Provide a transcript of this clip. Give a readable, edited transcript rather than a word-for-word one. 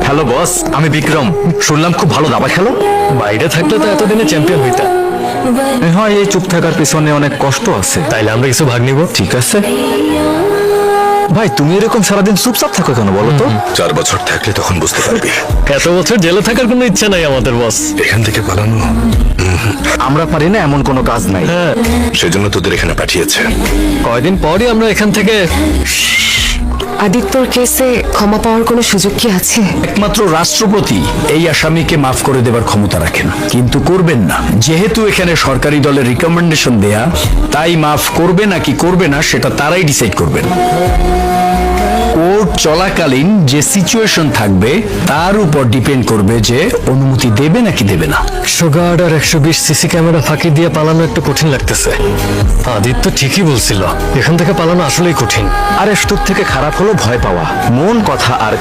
Hello boss, আমি বিক্রম। শুনলাম খুব ভালো দাবা খেলো। বাইরে থাকলে তো এতদিনে চ্যাম্পিয়ন হইতা। হয়, এই চুপ থাকার পিছনে অনেক কষ্ট আছে। তাইলে আমরা কিছু ভাগ নিব। ঠিক আছে ভাই, তুমি এরকম সারাদিন চুপচাপ থাকো কেন বলো তো? 4 বছর থাকলে তখন বুঝতে পারবি। এত বছর জেলে থাকার কোনো ইচ্ছা নাই আমাদের বস। এখান থেকে পালানো, আমরা পারি না এমন কোনো কাজ নাই। সেজন্য তোদের এখানে পাঠিয়েছে। কয়দিন পরই আমরা এখান থেকে। আদিত্যর কেসে ক্ষমা পাওয়ার কোনো সুযোগ কি আছে? একমাত্র রাষ্ট্রপতি এই আসামিকে মাফ করে দেবার ক্ষমতা রাখেন, কিন্তু করবেন না। যেহেতু এখানে সরকারি দলের রিকমেন্ডেশন দেয়া, তাই মাফ করবে নাকি করবে না সেটা তারাই ডিসাইড করবেন। কোর্ট চলাকালীন যে সিচুয়েশন থাকবে তার উপর ডিপেন্ড করবে যে অনুমতি দেবে নাকি দেবে না। 100 গার্ড আর 120 সিসি ক্যামেরা ফাঁকি দিয়ে পালানো একটু কঠিন লাগতেছে। আদিত্য ঠিকই বলছিল, এখান থেকে পালানো আসলেই কঠিন। আরে তোর থেকে খারাপ হলো ভয় পাওয়া। মন কথা আর